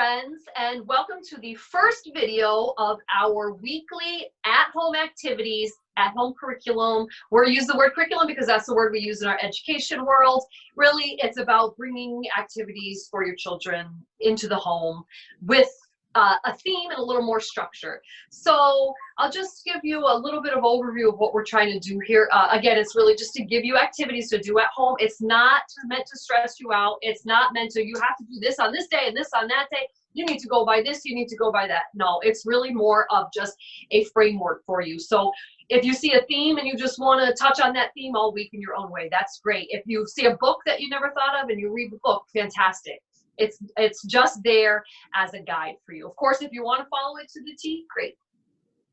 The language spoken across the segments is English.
friends, and welcome to the first video of our weekly at-home activities, at-home curriculum. We're using the word curriculum because that's the word we use in our education world. Really, it's about bringing activities for your children into the home with a theme and a little more structure. So I'll just give you a little bit of overview of what we're trying to do here. Again, it's really just to give you activities to do at home. It's not meant to stress you out. It's not meant to, you have to do this on this day and this on that day. You need to go by this, you need to go by that. No, it's really more of just a framework for you. So if you see a theme and you just want to touch on that theme all week in your own way, that's great. If you see a book that you never thought of and you read the book, fantastic. It's just there as a guide for you. Of course, if you want to follow it to the T, great.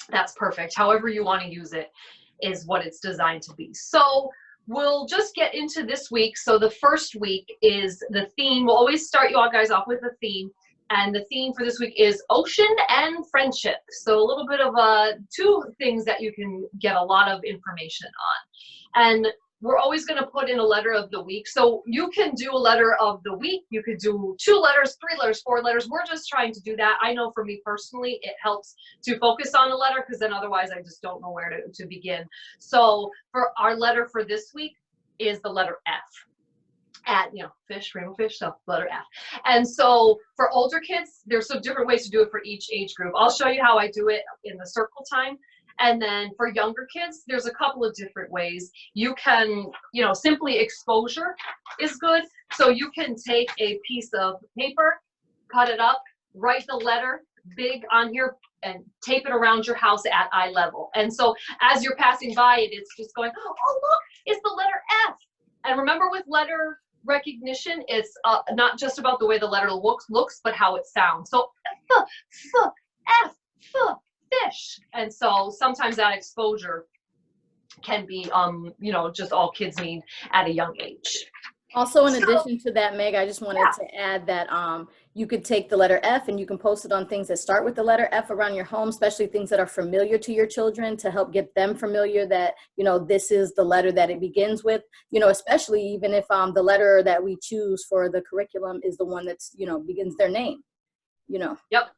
That's perfect. However you want to use it is what it's designed to be. So we'll just get into this week. So the first week is the theme. We'll always start you all guys off with a theme. And the theme for this week is ocean and friendship. So a little bit of two things that you can get a lot of information on. And we're always going to put in a letter of the week. So you can do a letter of the week. You could do 2 letters, 3 letters, 4 letters. We're just trying to do that. I know for me personally, it helps to focus on a letter because then otherwise I just don't know where to begin. So for our letter for this week is the letter F. At, you know, fish, rainbow fish, so letter F. And so for older kids, there's some different ways to do it for each age group. I'll show you how I do it in the circle time. And then for younger kids, there's a couple of different ways. You can, you know, simply exposure is good. So you can take a piece of paper, cut it up, write the letter big on here, and tape it around your house at eye level. And so as you're passing by it, it's just going, oh, look, it's the letter F. And remember with letter recognition, it's not just about the way the letter looks, but how it sounds. So F, fish. And so sometimes that exposure can be, you know, just all kids need at a young age. Also, in addition to that, Meg, I just wanted to add that you could take the letter F and you can post it on things that start with the letter F around your home, especially things that are familiar to your children, to help get them familiar that, you know, this is the letter that it begins with, you know, especially even if the letter that we choose for the curriculum is the one that's, you know, begins their name, you know. Yep.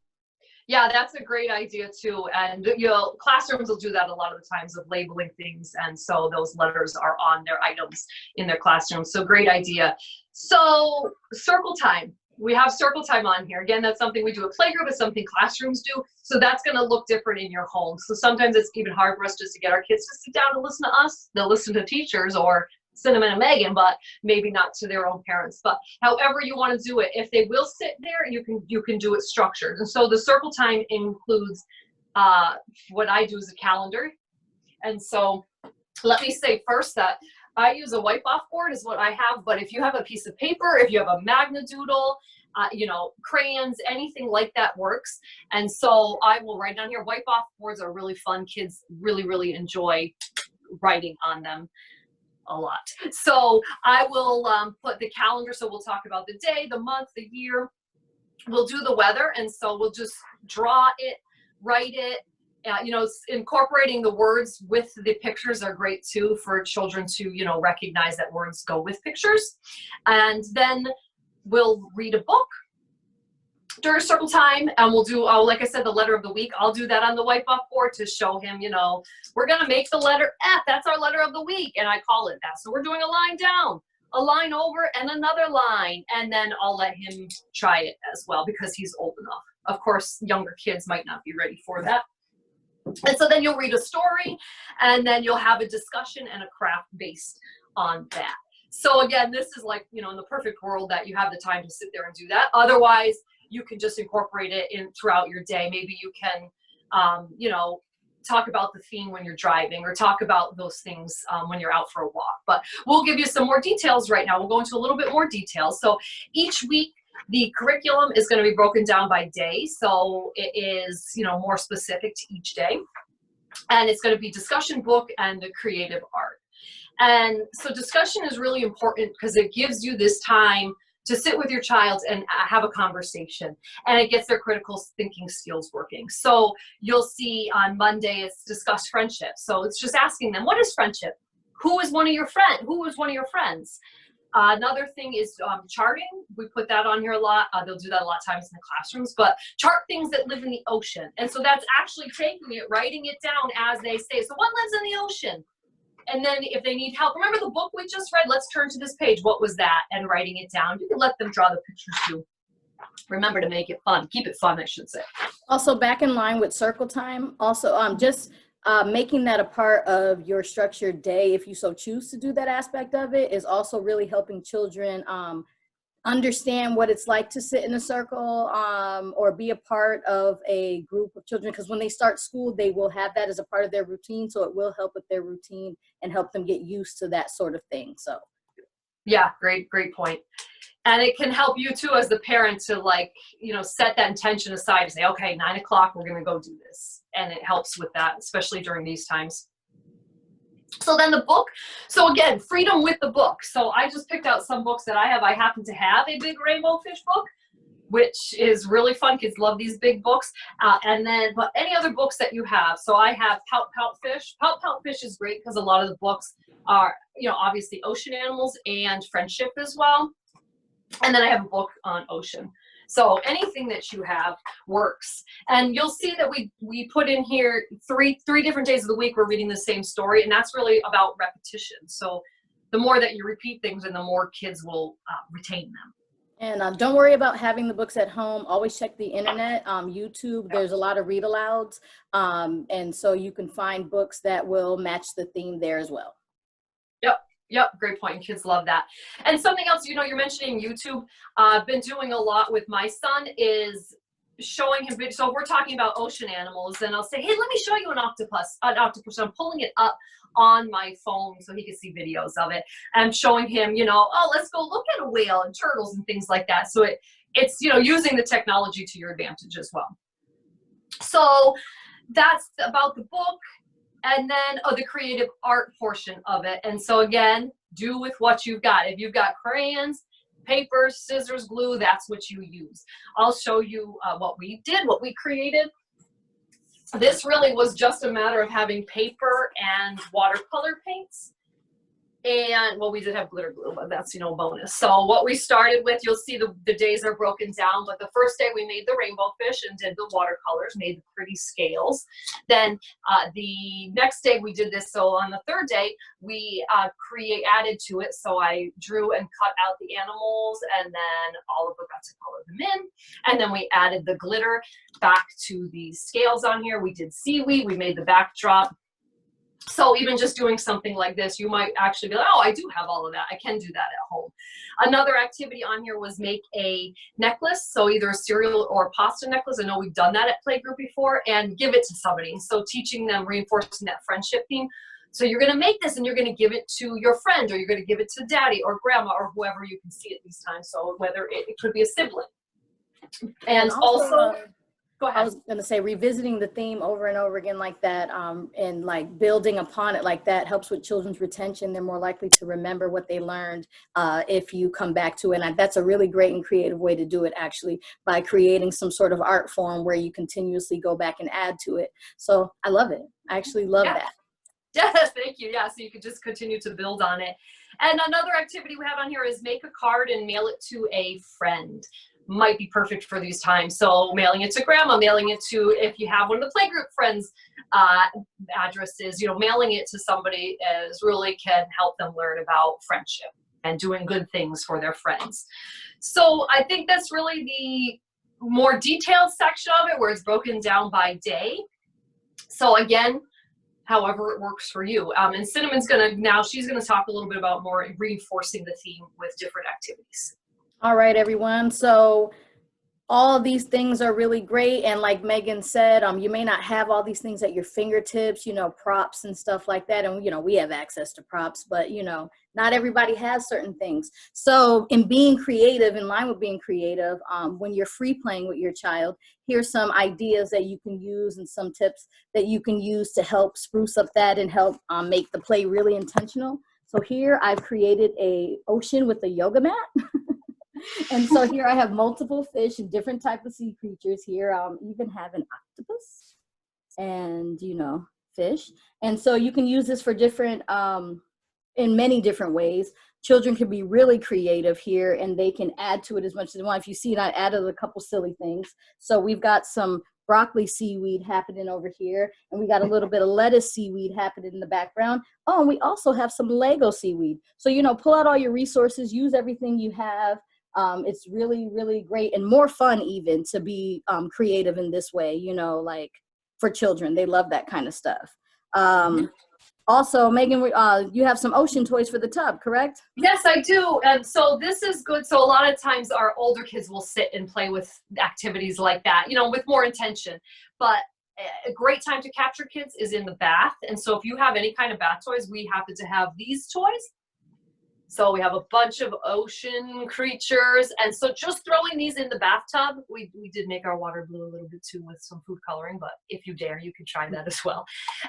Yeah, that's a great idea too. And, you know, classrooms will do that a lot of the times of labeling things. And so those letters are on their items in their classrooms. So great idea. So circle time. We have circle time on here. Again, that's something we do at playgroup. It's something classrooms do. So that's going to look different in your home. So sometimes it's even hard for us just to get our kids to sit down and listen to us. They'll listen to teachers or Cinnamon and Megan, but maybe not to their own parents. But however you want to do it, if they will sit there, you can do it structured. And so the circle time includes what I do is a calendar. And so let me say first that I use a wipe-off board is what I have. But if you have a piece of paper, if you have a Magna Doodle, you know, crayons, anything like that works. And so I will write down here. Wipe-off boards are really fun. Kids really, really enjoy writing on them a lot. So I will put the calendar. So we'll talk about the day, the month, the year. We'll do the weather. And so we'll just draw it, write it. You know, incorporating the words with the pictures are great too for children to, you know, recognize that words go with pictures. And then we'll read a book during circle time, and we'll do, like I said, the letter of the week. I'll do that on the wipe-off board to show him, you know, we're going to make the letter F. That's our letter of the week, and I call it that. So we're doing a line down, a line over, and another line, and then I'll let him try it as well because he's old enough. Of course, younger kids might not be ready for that. And so then you'll read a story, and then you'll have a discussion and a craft based on that. So again, this is like, you know, in the perfect world that you have the time to sit there and do that. Otherwise, you can just incorporate it in throughout your day. Maybe you can, you know, talk about the theme when you're driving or talk about those things when you're out for a walk. But we'll give you some more details right now. We'll go into a little bit more detail. So each week, the curriculum is going to be broken down by day. So it is, you know, more specific to each day. And it's going to be discussion book and the creative art. And so discussion is really important because it gives you this time to sit with your child and have a conversation, and it gets their critical thinking skills working. So you'll see on Monday, it's discuss friendship. So it's just asking them, what is friendship? Who is one of your friends? Another thing is charting. We put that on here a lot. They'll do that a lot of times in the classrooms, but chart things that live in the ocean. And so that's actually taking it, writing it down as they say. So what lives in the ocean? And then if they need help, remember the book we just read? Let's turn to this page. What was that? And writing it down. You can let them draw the pictures too. Remember to make it fun. Keep it fun, I should say. Also, back in line with circle time, also just making that a part of your structured day, if you so choose to do that aspect of it, is also really helping children understand what it's like to sit in a circle or be a part of a group of children. Because when they start school, they will have that as a part of their routine. So it will help with their routine and help them get used to that sort of thing. So. Yeah, great point. And it can help you too as the parent to, like, you know, set that intention aside and say, okay, 9 o'clock, we're going to go do this. And it helps with that, especially during these times. So then the book, so again, freedom with the book. So I just picked out some books that I have. I happen to have a big rainbow fish book, which is really fun. Kids love these big books. And then, but any other books that you have. So I have Pout Pout Fish. Pout Pout Fish is great because a lot of the books are, you know, obviously ocean animals and friendship as well. And then I have a book on ocean. So anything that you have works. And you'll see that we put in here three different days of the week we're reading the same story, and that's really about repetition. So the more that you repeat things, and the more kids will retain them. And don't worry about having the books at home. Always check the internet, YouTube. There's a lot of read alouds. And so you can find books that will match the theme there as well. Yep, great point. Kids love that. And something else, you know, you're mentioning YouTube. I've been doing a lot with my son is showing him. So if we're talking about ocean animals, then I'll say, hey, let me show you an octopus. So I'm pulling it up on my phone so he can see videos of it. I'm showing him, you know, oh, let's go look at a whale and turtles and things like that. So it's, you know, using the technology to your advantage as well. So that's about the book. And then, the creative art portion of it. And so again, do with what you've got. If you've got crayons, paper, scissors, glue, that's what you use. I'll show you what we did, what we created. This really was just a matter of having paper and watercolor paints. And, well, we did have glitter glue, but that's, you know, a bonus. So what we started with, you'll see the days are broken down, but the first day we made the rainbow fish and did the watercolors, made the pretty scales. Then the next day we did this. So on the third day, we added to it. So I drew and cut out the animals, and then Oliver got to color them in. And then we added the glitter back to the scales on here. We did seaweed, we made the backdrop. So even just doing something like this, you might actually be like, oh, I do have all of that. I can do that at home. Another activity on here was make a necklace. So either a cereal or a pasta necklace. I know we've done that at Playgroup before, and give it to somebody. So teaching them, reinforcing that friendship theme. So you're going to make this and you're going to give it to your friend, or you're going to give it to daddy or grandma or whoever you can see at these times. So whether it could be a sibling. And also go ahead. I was going to say, revisiting the theme over and over again like that, and like building upon it like that helps with children's retention. They're more likely to remember what they learned if you come back to it. And that's a really great and creative way to do it, actually, by creating some sort of art form where you continuously go back and add to it. So I love it. I actually love that. Yes, thank you. Yeah, so you could just continue to build on it. And another activity we have on here is make a card and mail it to a friend. Might be perfect for these times. So mailing it to grandma, mailing it to, if you have one of the Playgroup friends addresses, you know, mailing it to somebody really can help them learn about friendship and doing good things for their friends. So I think that's really the more detailed section of it, where it's broken down by day. So again, however it works for you. And Cinnamon's she's gonna talk a little bit about more reinforcing the theme with different activities. All right, everyone. So all of these things are really great. And like Megan said, you may not have all these things at your fingertips, you know, props and stuff like that. And, you know, we have access to props, but, you know, not everybody has certain things. So in being creative, in line with being creative, when you're free playing with your child, here's some ideas that you can use and some tips that you can use to help spruce up that and help make the play really intentional. So here I've created a ocean with a yoga mat. And so here I have multiple fish and different types of sea creatures here. Even have an octopus and, you know, fish. And so you can use this for different, in many different ways. children can be really creative here, and they can add to it as much as they want. If you see, I added a couple silly things. So we've got some broccoli seaweed happening over here, and we got a little bit of lettuce seaweed happening in the background. Oh, and we also have some Lego seaweed. So, you know, pull out all your resources, use everything you have. It's really, really great and more fun even to be creative in this way, you know, like for children. They love that kind of stuff. Also, Megan, you have some ocean toys for the tub, correct? Yes, I do. And so this is good. So a lot of times our older kids will sit and play with activities like that, you know, with more intention. But a great time to capture kids is in the bath. And so if you have any kind of bath toys, we happen to have these toys. So we have a bunch of ocean creatures. And so just throwing these in the bathtub, we did make our water blue a little bit too with some food coloring, but if you dare, you can try that as well.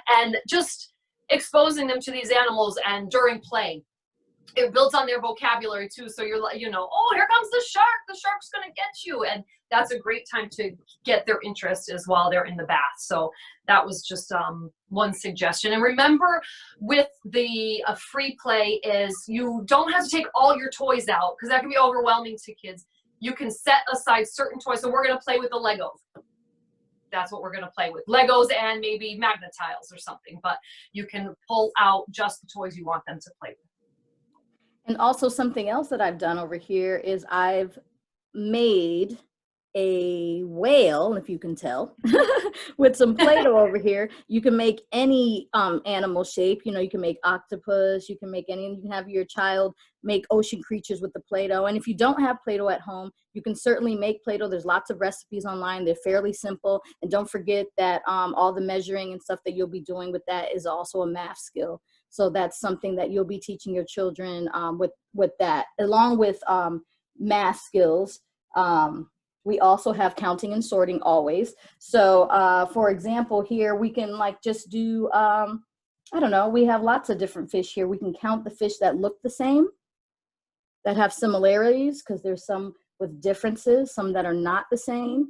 And just exposing them to these animals, and during play, it builds on their vocabulary too. So you're like, you know, oh, here comes the shark's gonna get you. And that's a great time to get their interest as well. They're in the bath. So that was just one suggestion. And remember, with the free play is you don't have to take all your toys out, because that can be overwhelming to kids. You can set aside certain toys. So we're gonna play with the Legos. That's what we're going to play with. Legos and maybe magnet tiles or something, but you can pull out just the toys you want them to play with. And also something else that I've done over here is I've made a whale, if you can tell, with some Play-Doh over here. You can make any animal shape. You know, you can make octopus, you can make any, you can have your child make ocean creatures with the Play-Doh. And if you don't have Play-Doh at home, you can certainly make Play-Doh. There's lots of recipes online. They're fairly simple. And don't forget that all the measuring and stuff that you'll be doing with that is also a math skill. So that's something that you'll be teaching your children with that, along with math skills. We also have counting and sorting always. So for example, here we can like just do, I don't know, we have lots of different fish here. We can count the fish that look the same, that have similarities, because there's some with differences, some that are not the same.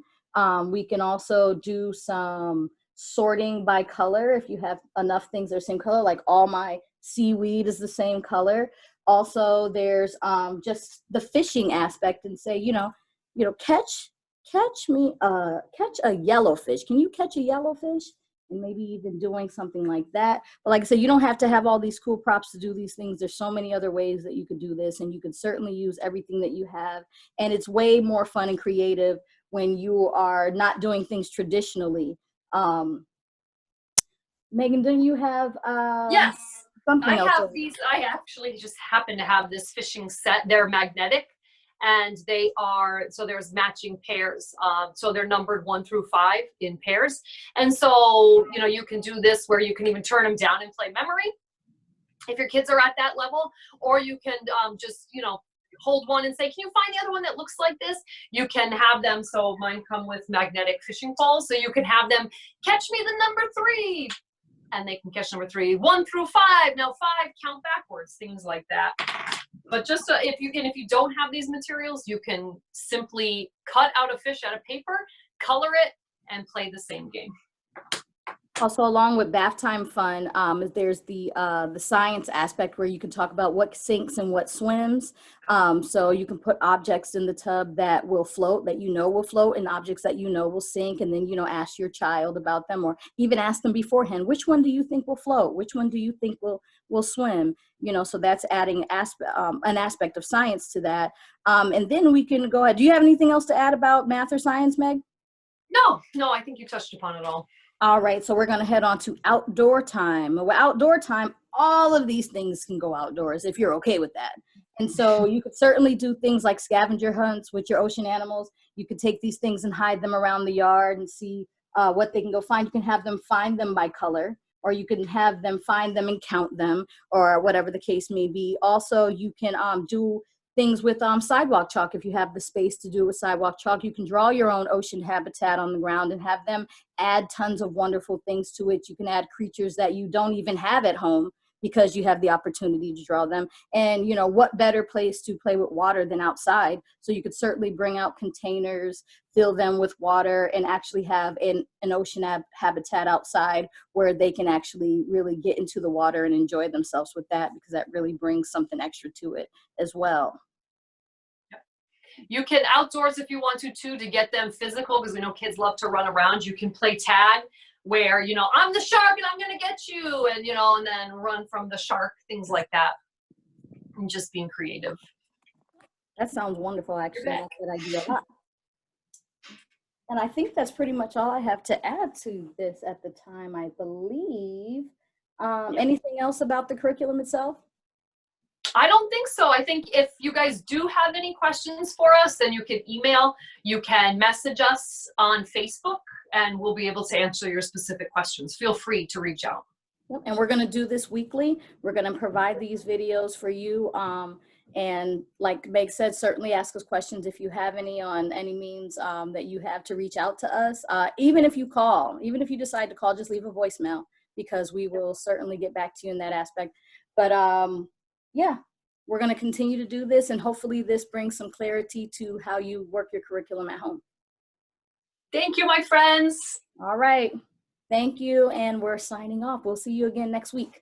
We can also do some sorting by color. If you have enough things that are the same color, like all my seaweed is the same color. Also, there's just the fishing aspect, and say, you know, catch a yellowfish. Can you catch a yellowfish? And maybe even doing something like that. But like I said, you don't have to have all these cool props to do these things. There's so many other ways that you could do this, and you can certainly use everything that you have. And it's way more fun and creative when you are not doing things traditionally. Megan, don't you have yes, something else? I have these. I actually just happen to have this fishing set. They're magnetic, and they are, so there's matching pairs. So they're numbered 1 through 5 in pairs. And so, you know, you can do this where you can even turn them down and play memory if your kids are at that level, or you can just, you know, hold one and say, can you find the other one that looks like this? You can have them, so mine come with magnetic fishing poles, so you can have them catch me the number 3, and they can catch number 3, 1 through 5. Now 5, count backwards, things like that. But just if you don't have these materials, you can simply cut out a fish out of paper, color it, and play the same game. Also, along with bath time fun, there's the science aspect where you can talk about what sinks and what swims. So you can put objects in the tub that will float, that you know will float, and objects that you know will sink, and then, you know, ask your child about them, or even ask them beforehand, which one do you think will float? Which one do you think will swim? You know, so that's adding an aspect of science to that. And then we can go ahead. Do you have anything else to add about math or science, Meg? No, I think you touched upon it all. All right, so we're going to head on to outdoor time. Well, outdoor time, all of these things can go outdoors if you're okay with that. And so you could certainly do things like scavenger hunts with your ocean animals. You could take these things and hide them around the yard and see what they can go find. You can have them find them by color, or you can have them find them and count them, or whatever the case may be. Also, you can do things with sidewalk chalk. If you have the space to do with sidewalk chalk, you can draw your own ocean habitat on the ground and have them add tons of wonderful things to it. You can add creatures that you don't even have at home because you have the opportunity to draw them. And, you know, what better place to play with water than outside? So you could certainly bring out containers, fill them with water, and actually have an ocean habitat outside where they can actually really get into the water and enjoy themselves with that, because that really brings something extra to it as well. You can outdoors if you want to too, to get them physical, because we know kids love to run around. You can play tag where, you know, I'm the shark and I'm going to get you, and, you know, and then run from the shark, things like that. And just being creative. That sounds wonderful, actually. I like that idea a lot. And I think that's pretty much all I have to add to this at the time, I believe. Anything else about the curriculum itself? I don't think so. I think if you guys do have any questions for us, then you can email, you can message us on Facebook, and we'll be able to answer your specific questions. Feel free to reach out. And we're going to do this weekly. We're going to provide these videos for you. And like Meg said, certainly ask us questions if you have any on any means that you have to reach out to us. Even if you call, even if you decide to call, just leave a voicemail, because we will certainly get back to you in that aspect. But yeah, we're going to continue to do this, and hopefully this brings some clarity to how you work your curriculum at home. Thank you, my friends. All right. Thank you. And we're signing off. We'll see you again next week.